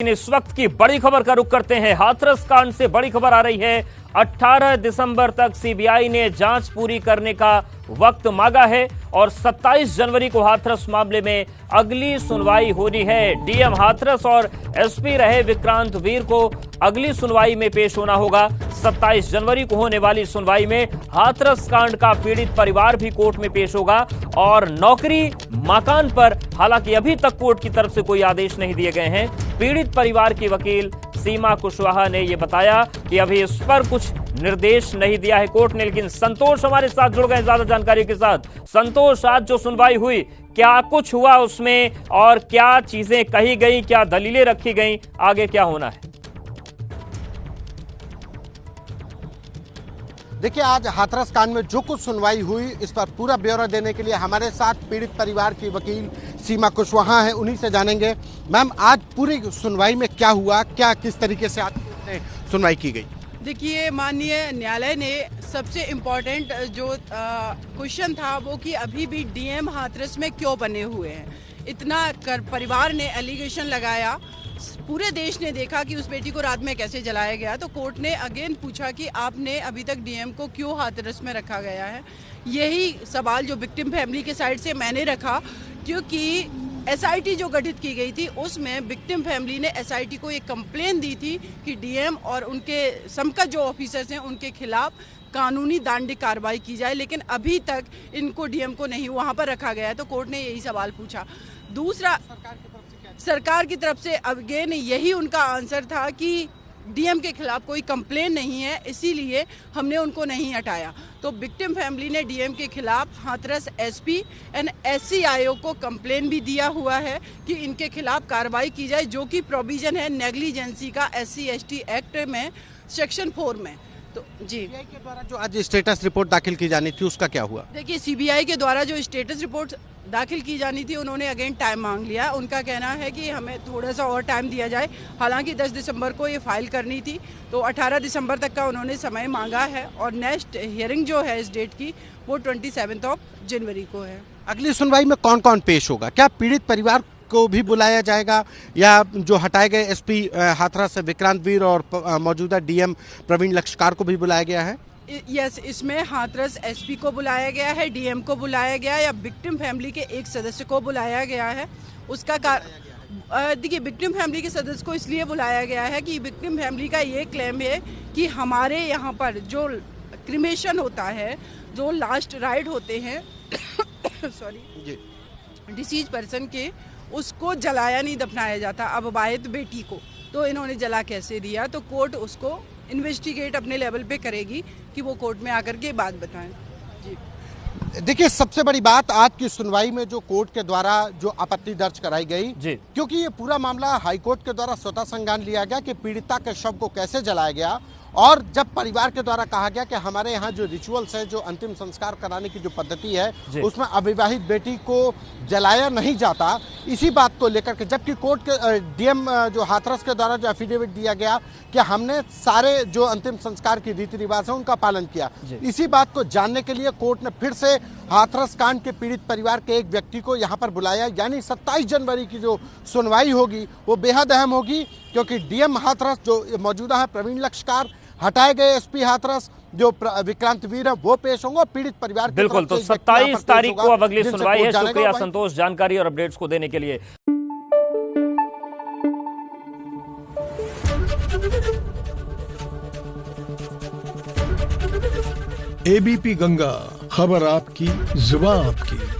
इस वक्त की बड़ी खबर का रुख करते हैं। हाथरस कांड से बड़ी खबर आ रही है। 18 दिसंबर तक सीबीआई ने जांच पूरी करने का वक्त मांगा है और 27 जनवरी को हाथरस मामले में अगली सुनवाई होनी है। डीएम हाथरस और एसपी रहे विक्रांत वीर को अगली सुनवाई में पेश होना होगा। 27 जनवरी को होने वाली सुनवाई में हाथरस कांड का पीड़ित परिवार भी कोर्ट में पेश होगा और नौकरी मकान पर हालांकि अभी तक कोर्ट की तरफ से कोई आदेश नहीं दिए गए हैं। पीड़ित परिवार की वकील सीमा कुशवाहा ने यह बताया कि अभी इस पर कुछ निर्देश नहीं दिया है कोर्ट ने। लेकिन संतोष हमारे साथ जुड़ गए ज्यादा जानकारी के साथ। संतोष, आज जो सुनवाई हुई क्या कुछ हुआ उसमें और क्या चीजें कही गई, क्या दलीलें रखी गई, आगे क्या होना है? देखिए, आज हाथरस कांड में जो कुछ सुनवाई हुई इस पर पूरा ब्यौरा देने के लिए हमारे साथ पीड़ित परिवार की वकील सीमा कुशवाहा हैं, उन्हीं से जानेंगे। मैम, आज पूरी सुनवाई में क्या हुआ, क्या किस तरीके से आज सुनवाई की गई? देखिए, माननीय न्यायालय ने सबसे इम्पोर्टेंट जो क्वेश्चन था वो कि अभी भी डीएम हाथरस में क्यों बने हुए हैं। इतना परिवार ने एलिगेशन लगाया, पूरे देश ने देखा कि उस बेटी को रात में कैसे जलाया गया, तो कोर्ट ने अगेन पूछा कि आपने अभी तक डीएम को क्यों हाथरस में रखा गया है। यही सवाल जो विक्टिम फैमिली के साइड से मैंने रखा, क्योंकि एसआईटी जो गठित की गई थी उसमें विक्टिम फैमिली ने एसआईटी को एक कंप्लेन दी थी कि डीएम और उनके समकक्ष जो ऑफिसर्स हैं उनके खिलाफ कानूनी दंडिक कार्रवाई की जाए, लेकिन अभी तक इनको डीएम को नहीं वहां पर रखा गया है। तो कोर्ट ने यही सवाल पूछा। दूसरा, सरकार की तरफ से अगेन यही उनका आंसर था कि डीएम के खिलाफ कोई कंप्लेन नहीं है, इसीलिए हमने उनको नहीं हटाया। तो विक्टिम फैमिली ने डीएम के खिलाफ हाथरस एसपी एंड एससी आयोग को कंप्लेन भी दिया हुआ है कि इनके खिलाफ कार्रवाई की जाए, जो कि प्रोविजन है नेग्लिजेंसी का SC/ST एक्ट में सेक्शन 4 में। तो जी, सीबीआई के द्वारा जो आज स्टेटस रिपोर्ट दाखिल की जानी थी उसका क्या हुआ? देखिए, सीबीआई के द्वारा जो स्टेटस रिपोर्ट दाखिल की जानी थी उन्होंने अगेन टाइम मांग लिया। उनका कहना है कि हमें थोड़ा सा और टाइम दिया जाए। हालांकि 10 दिसंबर को ये फाइल करनी थी, तो 18 दिसंबर तक का उन्होंने समय मांगा है और नेक्स्ट हियरिंग जो है इस डेट की वो 27 जनवरी को है। अगली सुनवाई में कौन कौन पेश होगा? क्या पीड़ित परिवार को भी बुलाया जाएगा या जो हटाए गए एसपी हाथरस से विक्रांत वीर और मौजूदा डीएम प्रवीण लक्षकार को भी बुलाया गया है? यस, इसमें हाथरस एसपी को बुलाया गया है, डीएम को बुलाया गया है या विक्टिम फैमिली के एक सदस्य को बुलाया गया है। उसका देखिए, विक्टिम फैमिली के सदस्य को इसलिए बुलाया गया है कि विक्टिम फैमिली का ये क्लेम है कि हमारे यहाँ पर जो क्रिमेशन होता है, जो लास्ट राइट होते हैं सॉरी डिसीज पर्सन के, उसको जलाया नहीं, दफनाया जाता अविवाहित बेटी को। तो इन्होंने जला कैसे दिया? तो कोर्ट उसको इन्वेस्टिगेट अपने लेवल पे करेगी कि वो कोर्ट में आकर के बात बताएं। जी, देखिए, सबसे बड़ी बात आज की सुनवाई में जो कोर्ट के द्वारा जो आपत्ति दर्ज कराई गई, क्योंकि ये पूरा मामला हाईकोर्ट के द्वारा स्वतः संज्ञान लिया गया कि पीड़िता के शव को कैसे जलाया गया, और जब परिवार के द्वारा कहा गया कि हमारे यहाँ जो रिचुअल्स है, जो अंतिम संस्कार कराने की जो पद्धति है उसमें अविवाहित बेटी को जलाया नहीं जाता, इसी बात को लेकर के जबकि कोर्ट के डीएम जो हाथरस के द्वारा जो एफिडेविट दिया गया कि हमने सारे जो अंतिम संस्कार की रीति रिवाज है उनका पालन किया, इसी बात को जानने के लिए कोर्ट ने फिर से हाथरस कांड के पीड़ित परिवार के एक व्यक्ति को यहाँ पर बुलाया। यानी 27 जनवरी की जो सुनवाई होगी वो बेहद अहम होगी, क्योंकि डीएम हाथरस जो मौजूदा है प्रवीण लक्षकार, हटाए गए एसपी हाथरस जो विक्रांत वीर है वो पेश होंगे, पीड़ित परिवार बिल्कुल। तो 27 तारीख को अब अगली सुनवाई है। शुक्रिया संतोष जानकारी और अपडेट्स को देने के लिए। एबीपी गंगा, खबर आपकी, जुबान आपकी।